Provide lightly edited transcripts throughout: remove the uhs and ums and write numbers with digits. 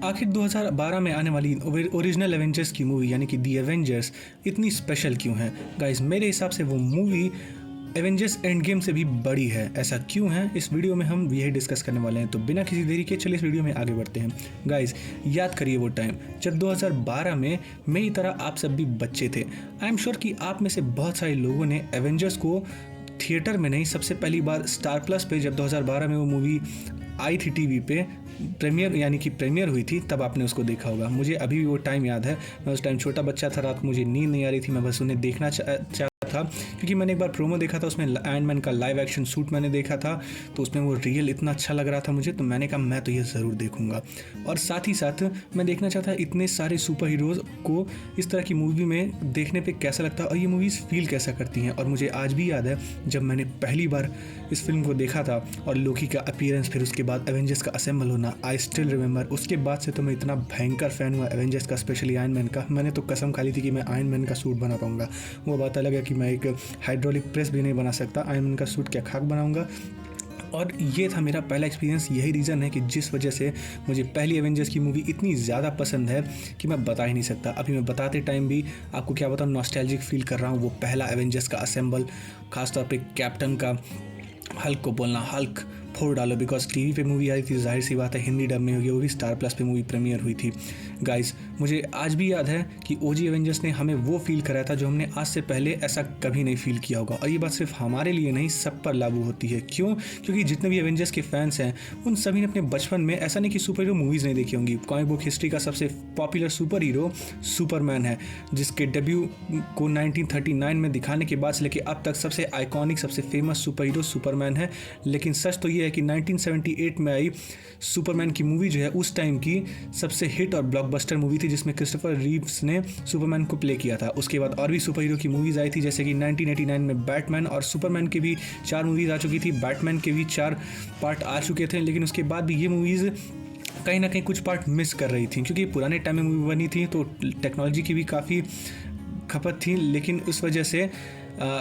आखिर 2012 में आने वाली ओरिजिनल एवेंजर्स की मूवी यानी कि दी एवेंजर्स इतनी स्पेशल क्यों है? गाइस, मेरे हिसाब से वो मूवी एवेंजर्स एंड गेम से भी बड़ी है। ऐसा क्यों है, इस वीडियो में हम यही डिस्कस करने वाले हैं। तो बिना किसी देरी के चलिए इस वीडियो में आगे बढ़ते हैं। गाइस, याद करिए वो टाइम जब 2012 में मेरी तरह आप सब भी बच्चे थे। आई एम श्योर कि आप में से बहुत सारे लोगों ने एवेंजर्स को थिएटर में नहीं, सबसे पहली बार स्टार प्लस पे जब 2012 में वो मूवी आई थी टीवी पे प्रीमियर हुई थी, तब आपने उसको देखा होगा। मुझे अभी भी वो टाइम याद है। मैं उस टाइम छोटा बच्चा था, रात को मुझे नींद नहीं आ रही थी, मैं बस उन्हें देखना चाहता था क्योंकि मैंने एक बार प्रोमो देखा था, उसमें आयरन मैन का लाइव एक्शन सूट मैंने देखा था, तो उसमें वो रियल इतना अच्छा लग रहा था मुझे, तो मैंने कहा मैं तो ये ज़रूर देखूंगा। और साथ ही साथ मैं देखना चाहता इतने सारे सुपर हीरोज़ को इस तरह की मूवी में देखने पे कैसा लगता है और ये मूवीज़ फील कैसा करती हैं। और मुझे आज भी याद है जब मैंने पहली बार इस फिल्म को देखा था और लोकी का अपीयरेंस, फिर उसके बाद एवेंजर्स का असेंबल होना, आई स्टिल रिमेंबर। उसके बाद से तो मैं इतना भयंकर फ़ैन हुआ एवेंजर्स का, स्पेशली आयरन मैन का। मैंने तो कसम खा ली थी कि मैं आयरन मैन का सूट बना पाऊंगा। वो बात अलग है कि मैं एक हाइड्रोलिक प्रेस भी नहीं बना सकता, आयरन मैन का सूट क्या खाक बनाऊंगा। और ये था मेरा पहला एक्सपीरियंस। यही रीज़न है कि जिस वजह से मुझे पहली एवेंजर्स की मूवी इतनी ज़्यादा पसंद है कि मैं बता ही नहीं सकता। अभी मैं बताते टाइम भी आपको क्या बताऊँ, नॉस्टैल्जिक फील कर रहा हूँ। वो पहला एवेंजर्स का असेंबल, खासतौर पे कैप्टन का हल्क को बोलना हल्क फोड़ डालो, बिकॉज टीवी पे मूवी आई थी, जाहिर सी बात है हिंदी डब में होगी, वो भी स्टार प्लस पे मूवी प्रीमियर हुई थी। गाइस, मुझे आज भी याद है कि ओजी एवेंजर्स ने हमें वो फील कराया था जो हमने आज से पहले ऐसा कभी नहीं फील किया होगा। और ये बात सिर्फ हमारे लिए नहीं, सब पर लागू होती है। क्यों? क्योंकि जितने भी एवेंजर्स के फैंस हैं उन सभी ने अपने बचपन में, ऐसा नहीं कि सुपर हीरो मूवीज़ नहीं देखी होंगी, कॉमिक बुक हिस्ट्री का सबसे पॉपुलर सुपर हीरो सुपरमैन है, जिसके डेब्यू को 1939 में दिखाने के बाद से लेकर अब तक सबसे आइकॉनिक, सबसे फेमस सुपर हीरो सुपरमैन है। लेकिन सच तो ये है कि 1978 में आई सुपरमैन की मूवी जो है उस टाइम की सबसे हिट और ब्लॉकबस्टर मूवी थी, जिसमें क्रिस्टोफर रीव्स ने सुपरमैन को प्ले किया था। उसके बाद और भी सुपर हीरो की मूवीज़ आई थी, जैसे कि 1989 में बैटमैन, और सुपरमैन की भी 4 मूवीज़ आ चुकी थी, बैटमैन के भी 4 पार्ट आ चुके थे। लेकिन उसके बाद भी ये मूवीज़ कहीं ना कहीं कुछ पार्ट मिस कर रही थी, क्योंकि पुराने टाइम में मूवी बनी थी तो टेक्नोलॉजी की भी काफ़ी खपत थी। लेकिन उस वजह से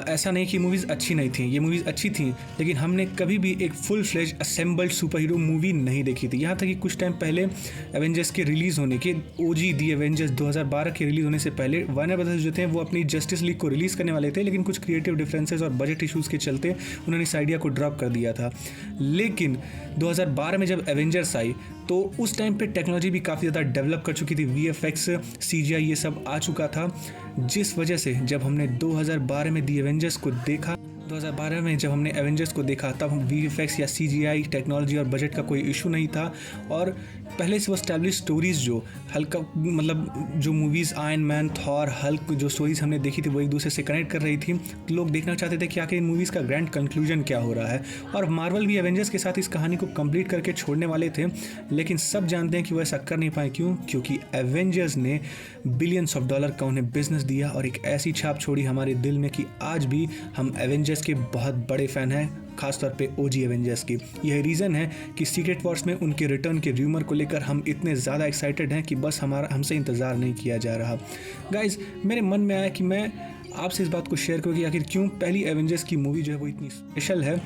ऐसा नहीं कि मूवीज़ अच्छी नहीं थी, ये मूवीज़ अच्छी थी, लेकिन हमने कभी भी एक full fledge assembled super hero movie नहीं देखी थी। यहाँ तक कि कुछ टाइम पहले एवेंजर्स के रिलीज़ होने के, ओजी दी एवेंजर्स 2012 के रिलीज़ होने से पहले वार्नर ब्रदर्स जो थे वो अपनी जस्टिस लीग को रिलीज़ करने वाले थे, लेकिन कुछ क्रिएटिव डिफरेंसेस और बजट इशूज़ के चलते उन्होंने इस आइडिया को ड्रॉप कर दिया था। लेकिन 2012 में जब एवेंजर्स आई तो उस टाइम पे टेक्नोलॉजी भी काफ़ी ज़्यादा डेवलप कर चुकी थी, VFX, CGI ये सब आ चुका था, जिस वजह से जब हमने 2012 में दी एवेंजर्स को देखा, 2012 में जब हमने एवेंजर्स को देखा तब VFX या CGI टेक्नोलॉजी और बजट का कोई इशू नहीं था। और पहले से वो स्टैब्लिश स्टोरीज़ जो हल्का, मतलब जो movies iron man, Thor, Hulk, जो स्टोरीज़ हमने देखी थी वो एक दूसरे से कनेक्ट कर रही थी। तो लोग देखना चाहते थे कि आखिर इन मूवीज़ का ग्रैंड कंक्लूजन क्या हो रहा है। और मार्वल भी एवेंजर्स के साथ इस कहानी को कंप्लीट करके छोड़ने वाले थे, लेकिन सब जानते हैं कि वो ऐसा कर नहीं पाए। क्यों? क्योंकि एवेंजर्स ने बिलियंस ऑफ डॉलर का उन्हें बिजनेस दिया और एक ऐसी छाप छोड़ी हमारे दिल में कि आज भी हम एवेंजर्स के बहुत बड़े फ़ैन हैं, खासतौर पे ओजी एवेंजर्स की। यही रीज़न है कि सीक्रेट वॉर्स में उनके रिटर्न के र्यूमर को लेकर हम इतने ज़्यादा एक्साइटेड हैं कि बस हमसे इंतज़ार नहीं किया जा रहा। गाइज, मेरे मन में आया कि मैं आपसे इस बात को शेयर करूँ कि आखिर क्यों पहली एवेंजर्स की मूवी जो है वो इतनी स्पेशल है।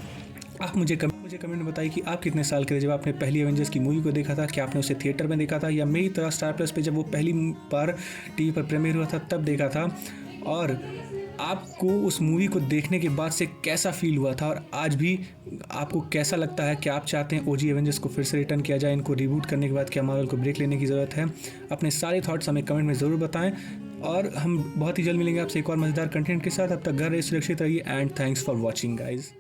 आप मुझे कमेंट में बताइए कि आप कितने साल के थे जब आपने पहली एवेंजर्स की मूवी को देखा था। क्या आपने उसे थिएटर में देखा था या मेरी तरह स्टार प्लस पे जब वो पहली बार टीवी पर प्रीमियर हुआ था तब देखा था? और आपको उस मूवी को देखने के बाद से कैसा फील हुआ था और आज भी आपको कैसा लगता है? क्या आप चाहते हैं ओजी एवेंजर्स को फिर से रिटर्न किया जाए? इनको रिबूट करने के बाद क्या मार्वल को ब्रेक लेने की ज़रूरत है? अपने सारे थॉट्स हमें कमेंट में ज़रूर बताएं और हम बहुत ही जल्द मिलेंगे आपसे एक और मज़ेदार कंटेंट के साथ। अब तक घर रहिए, सुरक्षित रहिए and thanks for watching guys.